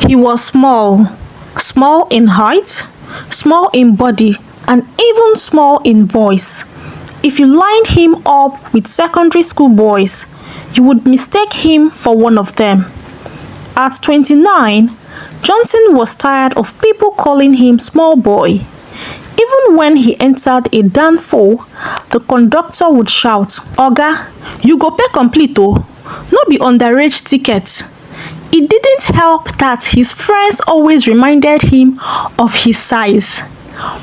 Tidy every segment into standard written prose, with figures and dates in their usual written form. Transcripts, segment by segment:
He was small, small in height, small in body, and even small in voice. If you lined him up with secondary school boys, you would mistake him for one of them. At 29, Johnson was tired of people calling him small boy. Even when he entered a danfo, the conductor would shout, "Oga, you go pay complete oh, no be underage ticket." It didn't help that his friends always reminded him of his size.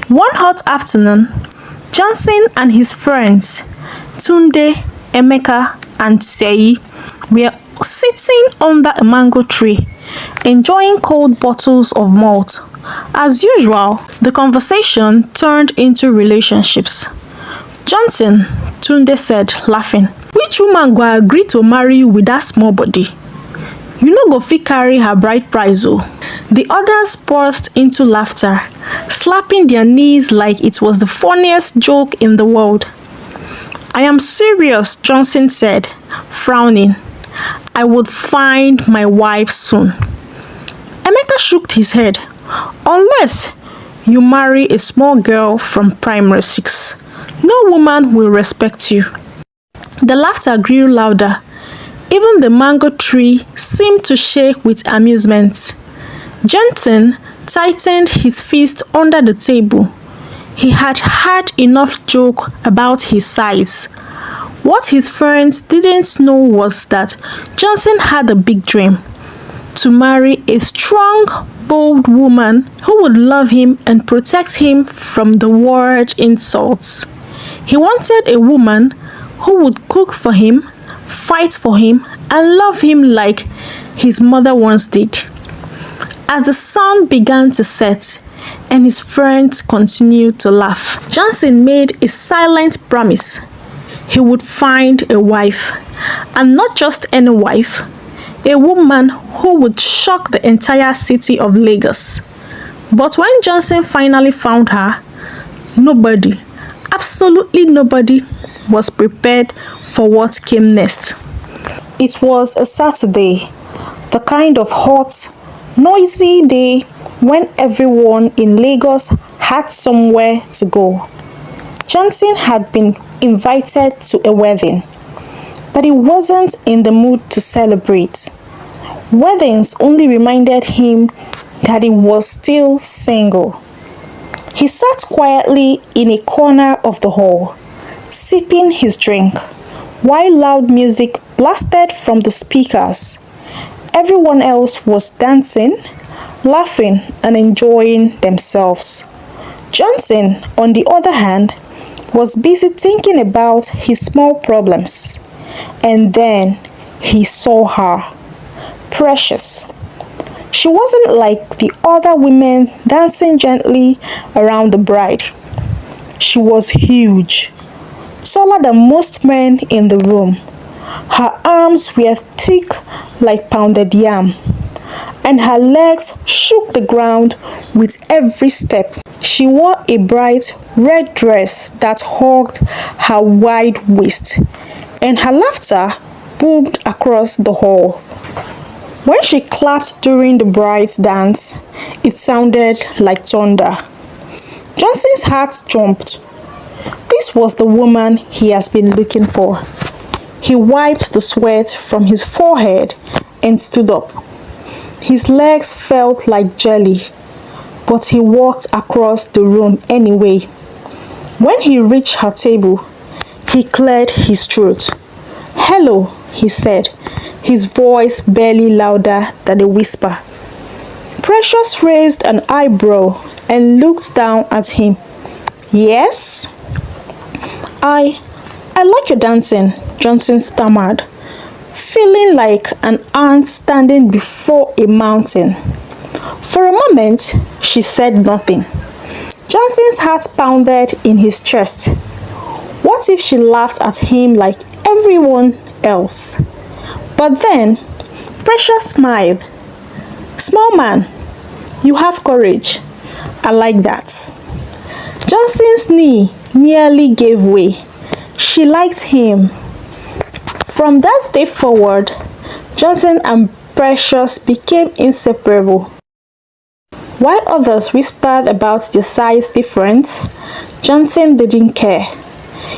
One hot afternoon, Johnson and his friends, Tunde, Emeka, and Seyi, were sitting under a mango tree, enjoying cold bottles of malt. As usual, the conversation turned into relationships. "Johnson," Tunde said, laughing, "which woman go agree to marry you with that small body? You no go fit carry her bride price oh." The others burst into laughter, slapping their knees like it was the funniest joke in the world. "I am serious," Johnson said, frowning. "I would find my wife soon." Emeka shook his head. "Unless you marry a small girl from primary 6, no woman will respect you." The laughter grew louder. Even the mango tree seemed to shake with amusement. Johnson tightened his fist under the table. He had had enough joke about his size. What his friends didn't know was that Johnson had a big dream: to marry a strong, bold woman who would love him and protect him from the world insults. He wanted a woman who would cook for him, fight for him, and love him like his mother once did. As the sun began to set and his friends continued to laugh, Johnson made a silent promise. He would find a wife, and not just any wife, a woman who would shock the entire city of Lagos. But when Johnson finally found her, nobody, absolutely nobody, was prepared for what came next. It was a Saturday, the kind of hot, noisy day when everyone in Lagos had somewhere to go. Johnson had been invited to a wedding, but he wasn't in the mood to celebrate. Weddings only reminded him that he was still single. He sat quietly in a corner of the hall, sipping his drink, while loud music blasted from the speakers. Everyone else was dancing, laughing, and enjoying themselves. Johnson, on the other hand, was busy thinking about his small problems. And then he saw her. Precious. She wasn't like the other women dancing gently around the bride. She was huge, taller than most men in the room. Her arms were thick like pounded yam, and her legs shook the ground with every step. She wore a bright red dress that hugged her wide waist, and her laughter boomed across the hall. When she clapped during the bride's dance, it sounded like thunder. Johnson's heart jumped. This was the woman he has been looking for. He wiped the sweat from his forehead and stood up. His legs felt like jelly, but he walked across the room anyway. When he reached her table, he cleared his throat. "Hello," he said, his voice barely louder than a whisper. Precious raised an eyebrow and looked down at him. "Yes?" I like your dancing," Johnson stammered, feeling like an ant standing before a mountain. For a moment, she said nothing. Johnson's heart pounded in his chest. What if she laughed at him like everyone else? But then, Precious smiled. "Small man, you have courage. I like that." Johnson's knee nearly gave way. She liked him. From that day forward, Johnson and Precious became inseparable. While others whispered about the size difference, Johnson didn't care.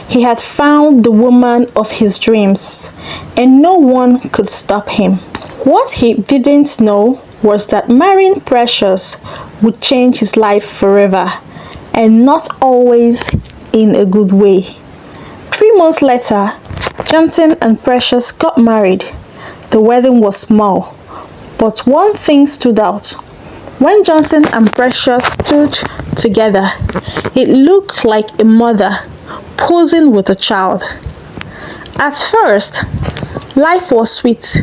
He had found the woman of his dreams, and no one could stop him. What he didn't know was that marrying Precious would change his life forever, and not always in a good way. 3 months later, Johnson and Precious got married. The wedding was small, but one thing stood out. When Johnson and Precious stood together, it looked like a mother posing with a child. At first, life was sweet.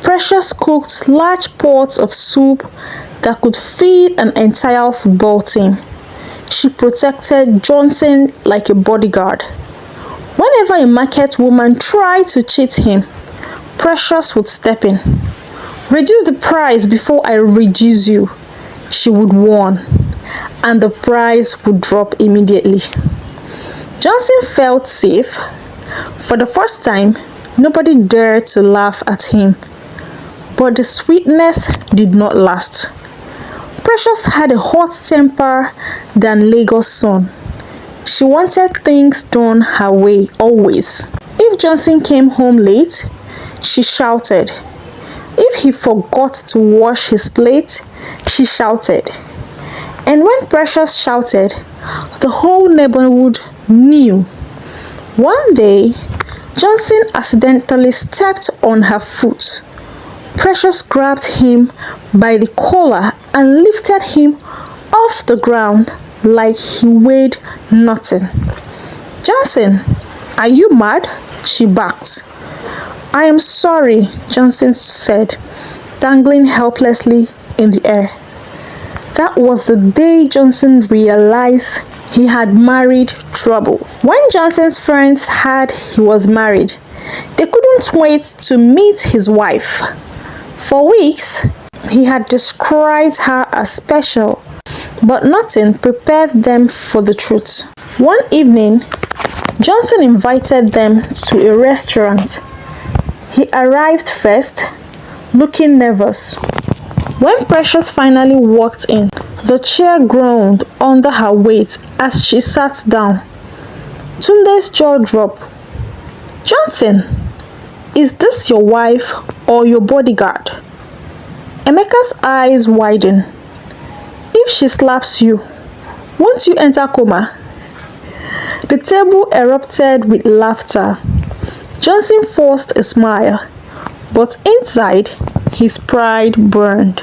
Precious cooked large pots of soup that could feed an entire football team. She protected Johnson like a bodyguard. Whenever a market woman tried to cheat him, Precious would step in. "Reduce the price before I reduce you," she would warn, and the price would drop immediately. Johnson felt safe. For the first time, nobody dared to laugh at him. But the sweetness did not last. Precious had a hot temper than Lagos sun. She wanted things done her way always. If Johnson came home late, she shouted. If he forgot to wash his plate, she shouted. And when Precious shouted, the whole neighborhood knew. One day, Johnson accidentally stepped on her foot. Precious grabbed him by the collar and lifted him off the ground like he weighed nothing. "Johnson, are you mad?" she barked. "I am sorry," Johnson said, dangling helplessly in the air. That was the day Johnson realized he had married trouble. When Johnson's friends heard he was married, they couldn't wait to meet his wife. For weeks, he had described her as special, but nothing prepared them for the truth. One evening, Johnson invited them to a restaurant. He arrived first, looking nervous. When Precious finally walked in, the chair groaned under her weight as she sat down. Tunde's jaw dropped. "Johnson, is this your wife or your bodyguard?" Emeka's eyes widened. "If she slaps you, won't you enter coma?" The table erupted with laughter. Johnson forced a smile, but inside, his pride burned.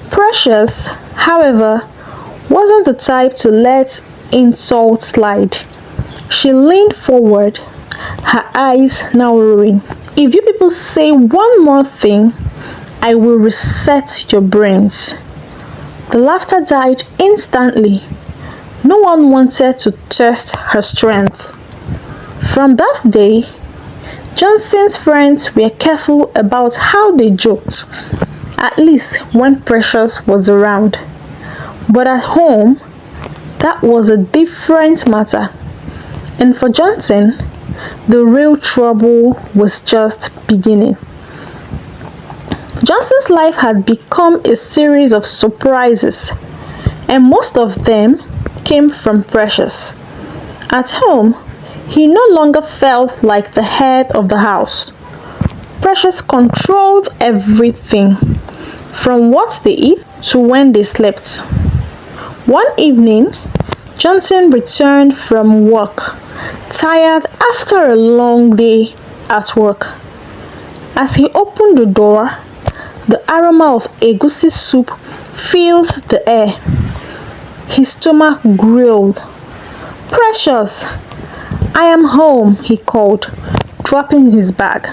Precious, however, wasn't the type to let insults slide. She leaned forward, her eyes narrowing. "If you people say one more thing, I will reset your brains." The laughter died instantly. No one wanted to test her strength. From that day, Johnson's friends were careful about how they joked, at least when Precious was around. But at home, that was a different matter. And for Johnson, the real trouble was just beginning. Johnson's life had become a series of surprises, and most of them came from Precious. At home, he no longer felt like the head of the house. Precious controlled everything, from what they eat to when they slept. One evening, Johnson returned from work, tired after a long day at work. As he opened the door, the aroma of egusi soup filled the air. His stomach growled. "Precious, I am home," he called, dropping his bag.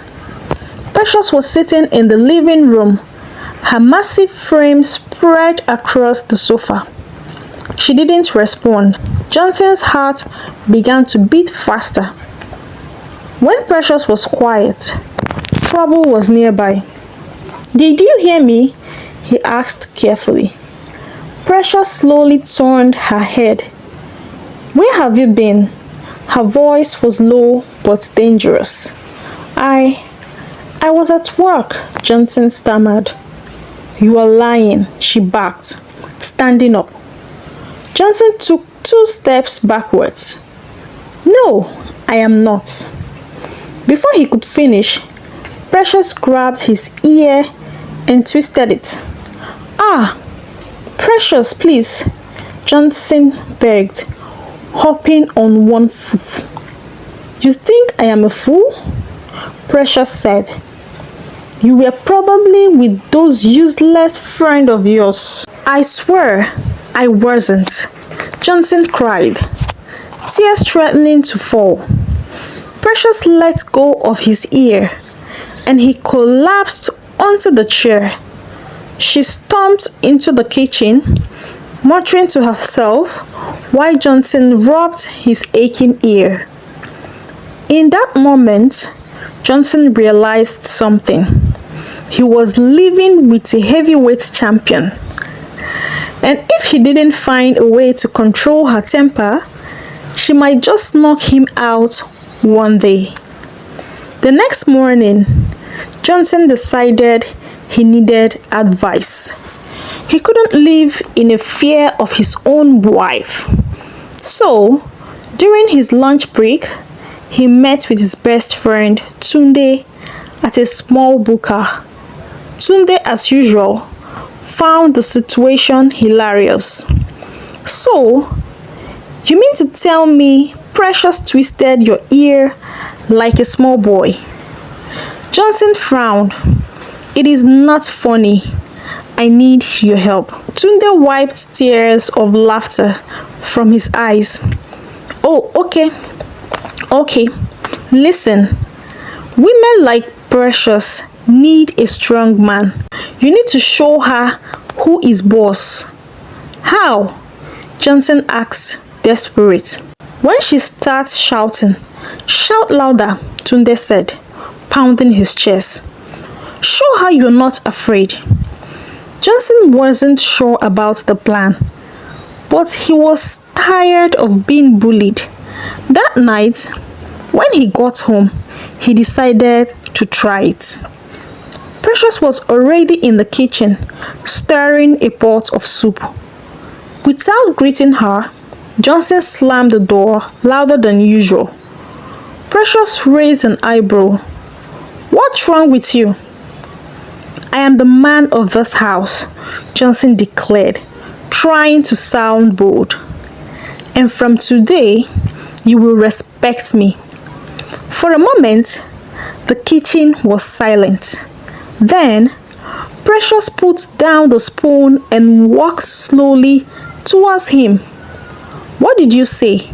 Precious was sitting in the living room, her massive frame spread across the sofa. She didn't respond. Johnson's heart began to beat faster. When Precious was quiet, trouble was nearby. "Did you hear me?" he asked carefully. Precious slowly turned her head. "Where have you been?" Her voice was low but dangerous. I I was at work, Johnson stammered. You are lying, she barked, standing up. Johnson took 2 steps backwards. No, I am not. Before he could finish, Precious grabbed his ear and twisted it. Ah, Precious, please, Johnson begged, hopping on one foot. You think I am a fool? Precious said. You were probably with those useless friends of yours. I swear I wasn't, Johnson cried, tears threatening to fall. Precious let go of his ear and he collapsed onto the chair. She stomped into the kitchen, muttering to herself while Johnson rubbed his aching ear. In that moment, Johnson realized something. He was living with a heavyweight champion. And if he didn't find a way to control her temper, she might just knock him out one day. The next morning, Johnson decided he needed advice. He couldn't live in a fear of his own wife. So, during his lunch break, he met with his best friend Tunde at a small booker. Tunde, as usual, found the situation hilarious. So, you mean to tell me Precious twisted your ear like a small boy? Johnson frowned. It is not funny. I need your help. Tunde wiped tears of laughter from his eyes. Oh, okay. Okay. Listen. Women like Precious need a strong man. You need to show her who is boss. How? Johnson asked, desperate. When she starts shouting, shout louder, Tunde said, pounding his chest. Show her you're not afraid. Johnson wasn't sure about the plan, but he was tired of being bullied. That night, when he got home, he decided to try it. Precious was already in the kitchen, stirring a pot of soup. Without greeting her, Johnson slammed the door louder than usual. Precious raised an eyebrow. What's wrong with you? I am the man of this house, Johnson declared, trying to sound bold. And from today, you will respect me. For a moment, the kitchen was silent. Then, Precious put down the spoon and walked slowly towards him. What did you say?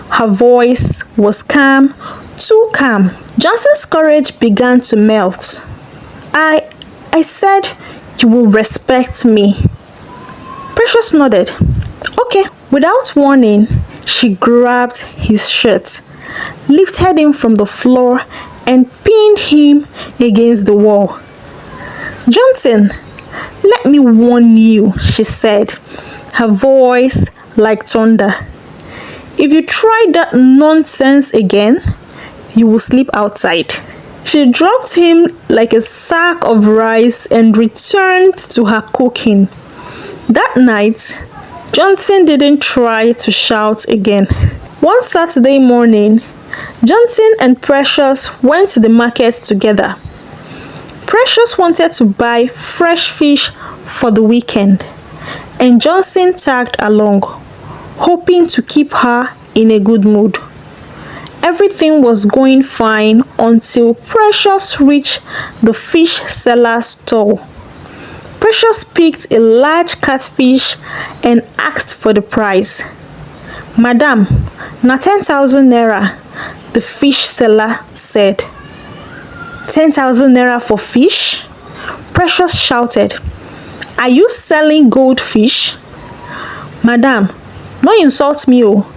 Her voice was calm, too calm. Johnson's courage began to melt. I said you will respect me. Precious nodded. Okay. Without warning, she grabbed his shirt, lifted him from the floor, and pinned him against the wall. Johnson, let me warn you, she said, her voice like thunder. If you try that nonsense again, you will sleep outside. She dropped him like a sack of rice and returned to her cooking. That night, Johnson didn't try to shout again. One Saturday morning, Johnson and Precious went to the market together. Precious wanted to buy fresh fish for the weekend, and Johnson tagged along, hoping to keep her in a good mood. Everything was going fine until Precious reached the fish seller's stall. Precious picked a large catfish and asked for the price. Madam, na 10,000 naira, the fish seller said. 10,000 naira for fish? Precious shouted. Are you selling goldfish? Madam, no insult me, oh,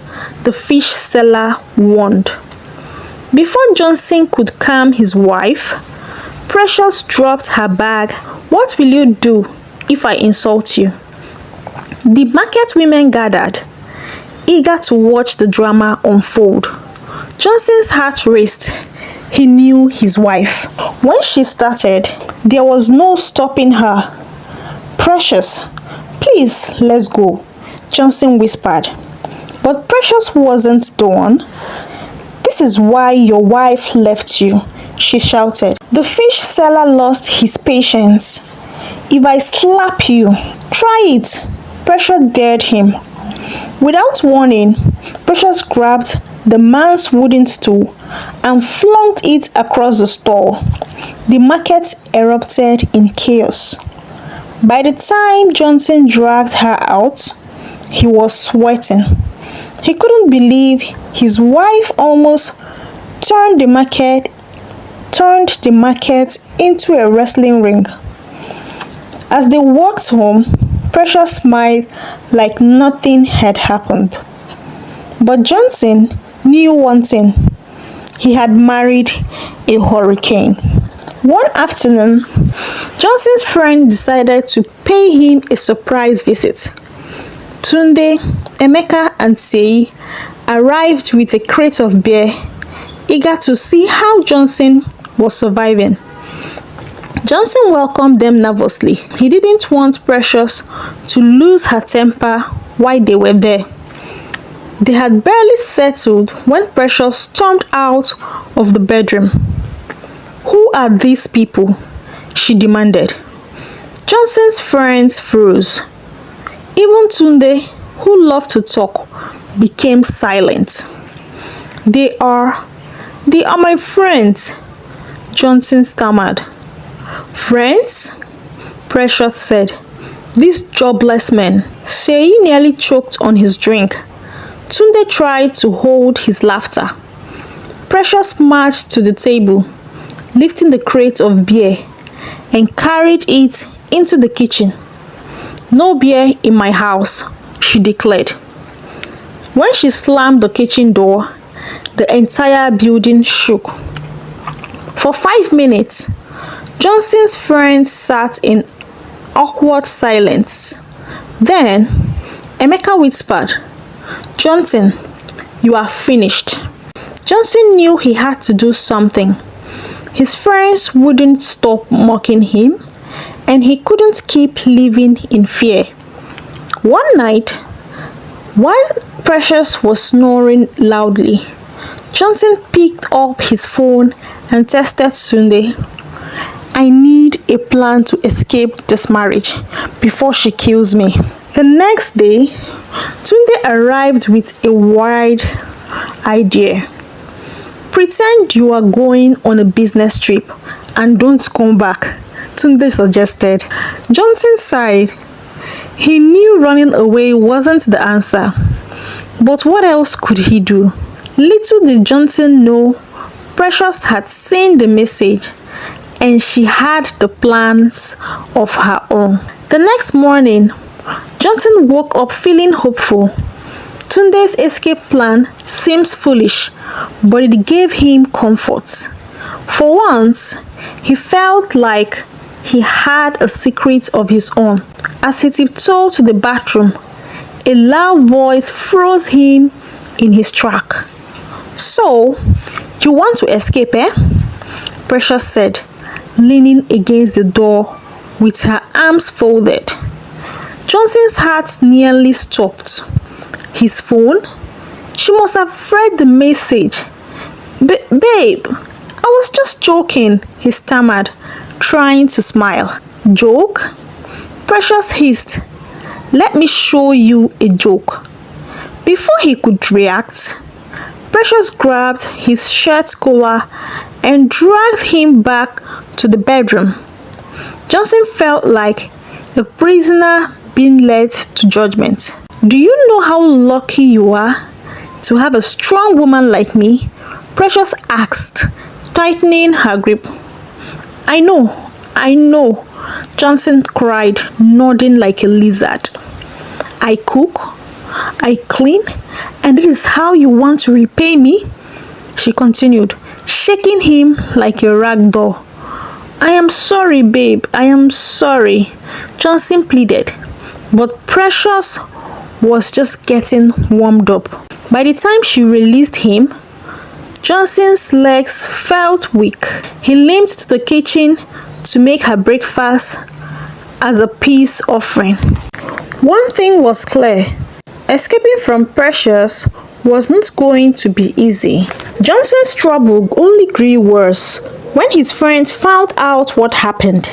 the fish seller warned. Before Johnson could calm his wife, Precious dropped her bag. What will you do if I insult you? The market women gathered, eager to watch the drama unfold. Johnson's heart raced. he knew his wife. When she started, there was no stopping her. "Precious, please, let's go," Johnson whispered. But Precious wasn't done. "This is why your wife left you," she shouted. The fish seller lost his patience. "If I slap you, try it," Precious dared him. Without warning, Precious grabbed the man's wooden stool and flung it across the store. The market erupted in chaos. By the time Johnson dragged her out, he was sweating. He couldn't believe his wife almost turned the market into a wrestling ring. As they walked home, Precious smiled like nothing had happened. But Johnson knew one thing: he had married a hurricane. One afternoon, Johnson's friend decided to pay him a surprise visit. Tunde, Emeka, and Sei arrived with a crate of beer, eager to see how Johnson was surviving. Johnson welcomed them nervously. He didn't want Precious to lose her temper while they were there. They had barely settled when Precious stormed out of the bedroom. "Who are these people?" she demanded. Johnson's friends froze. Even Tunde, who loved to talk, became silent. They are my friends," Johnson stammered. "Friends?" Precious said. "These jobless men." Sei nearly choked on his drink. Tunde tried to hold his laughter. Precious marched to the table, lifting the crate of beer, and carried it into the kitchen. "No beer in my house," she declared. When she slammed the kitchen door, the entire building shook. For 5 minutes, Johnson's friends sat in awkward silence. Then, Emeka whispered, "Johnson, you are finished." Johnson knew he had to do something. His friends wouldn't stop mocking him, and he couldn't keep living in fear. One night, while Precious was snoring loudly, Johnson picked up his phone and texted Tunde, "I need a plan to escape this marriage before she kills me." The next day, Tunde arrived with a wild idea. "Pretend you are going on a business trip and don't come back," Tunde suggested. Johnson sighed. He knew running away wasn't the answer. But what else could he do? Little did Johnson know, Precious had seen the message and she had the plans of her own. The next morning, Johnson woke up feeling hopeful. Tunde's escape plan seems foolish, but it gave him comfort. For once, he felt like he had a secret of his own. As he tiptoed to the bathroom, a loud voice froze him in his track. "So, you want to escape, eh?" Precious said, leaning against the door with her arms folded. Johnson's heart nearly stopped. His phone? She must have read the message. Babe, I was just joking," he stammered, trying to smile. "Joke?" Precious hissed. "Let me show you a joke." Before he could react, Precious grabbed his shirt collar and dragged him back to the bedroom. Johnson felt like a prisoner being led to judgment. "Do you know how lucky you are to have a strong woman like me?" Precious asked, tightening her grip. I know," Johnson cried, nodding like a lizard. "I cook, I clean, and it is how you want to repay me?" she continued, shaking him like a rag doll. "I am sorry, babe, I am sorry," Johnson pleaded. But Precious was just getting warmed up. By the time she released him, Johnson's legs felt weak. He limped to the kitchen to make her breakfast as a peace offering. One thing was clear: escaping from Precious was not going to be easy. Johnson's trouble only grew worse when his friends found out what happened.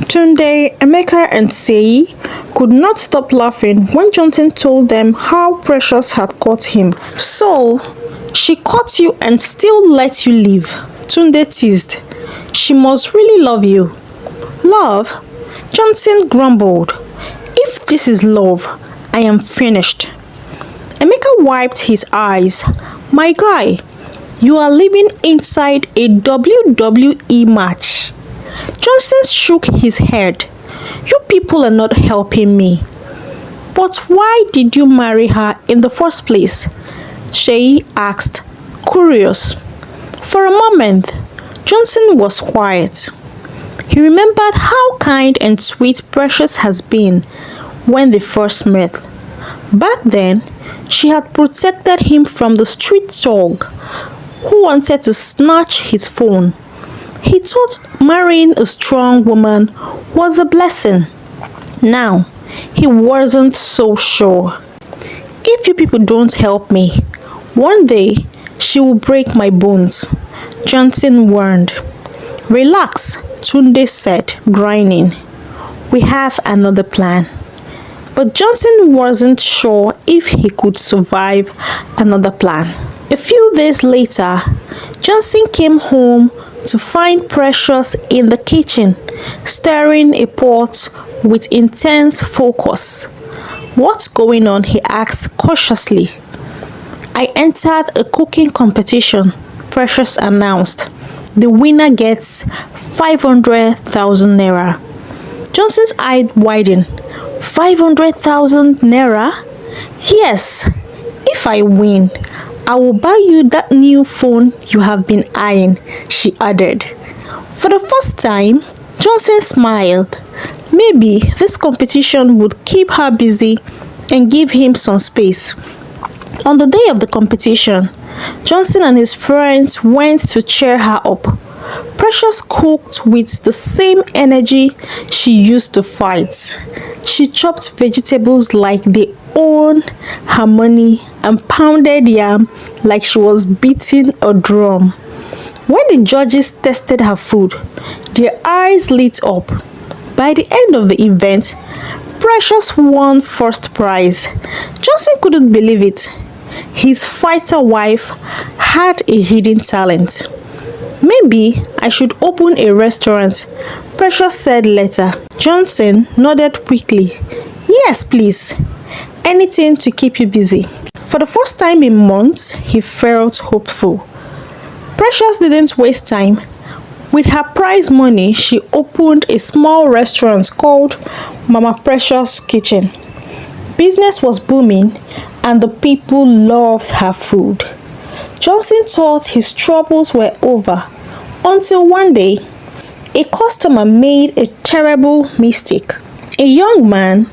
Tunde, Emeka, and Seyi could not stop laughing when Johnson told them how Precious had caught him. "So, she caught you and still let you leave," Tunde teased. "She must really love you." "Love?" Johnson grumbled. "If this is love, I am finished." Emeka wiped his eyes. "My guy, you are living inside a WWE match." Johnson shook his head. "You people are not helping me." "But why did you marry her in the first place?" Seyi asked, curious. For a moment, Johnson was quiet. He remembered how kind and sweet Precious has been when they first met. Back then, she had protected him from the street dog who wanted to snatch his phone. He thought marrying a strong woman was a blessing. Now, he wasn't so sure. "If you people don't help me, one day she will break my bones," Johnson warned. "Relax," Tunde said, grinning. "We have another plan." But Johnson wasn't sure if he could survive another plan. A few days later, Johnson came home to find Precious in the kitchen, stirring a pot with intense focus. "What's going on?" he asked cautiously. "I entered a cooking competition," Precious announced. "The winner gets 500,000 naira." Johnson's eyes widened. 500,000 naira? "Yes, if I win, I will buy you that new phone you have been eyeing," she added. For the first time, Johnson smiled. Maybe this competition would keep her busy and give him some space. On the day of the competition, Johnson and his friends went to cheer her up. Precious cooked with the same energy she used to fight. She chopped vegetables like they owned her money and pounded yam like she was beating a drum. When the judges tested her food, their eyes lit up. By the end of the event, Precious won first prize. Johnson couldn't believe it. His fighter wife had a hidden talent. "Maybe I should open a restaurant," Precious said later. Johnson nodded quickly. "Yes, please. Anything to keep you busy." For the first time in months, he felt hopeful. Precious didn't waste time. With her prize money, she opened a small restaurant called Mama Precious Kitchen. Business was booming and the people loved her food. Johnson thought his troubles were over until one day, a customer made a terrible mistake. A young man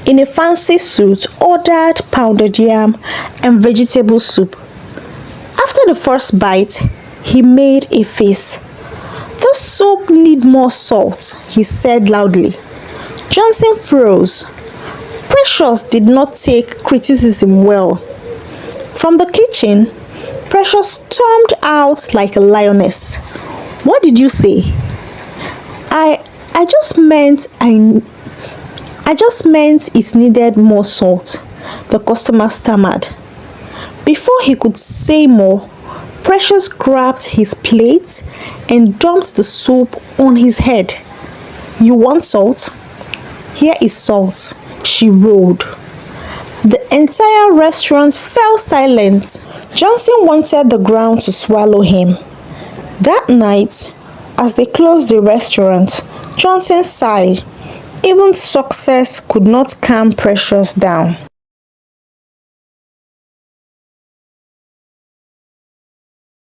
in a fancy suit ordered pounded yam and vegetable soup. After the first bite, he made a face. "This soup needs more salt," he said loudly. Johnson froze. Precious did not take criticism well. From the kitchen, Precious stormed out like a lioness. "What did you say?" I just meant it needed more salt," the customer stammered. Before he could say more, Precious grabbed his plate and dumped the soup on his head. "You want salt? Here is salt," she roared. The entire restaurant fell silent. Johnson wanted the ground to swallow him. That night, as they closed the restaurant, Johnson sighed. Even success could not calm Precious down.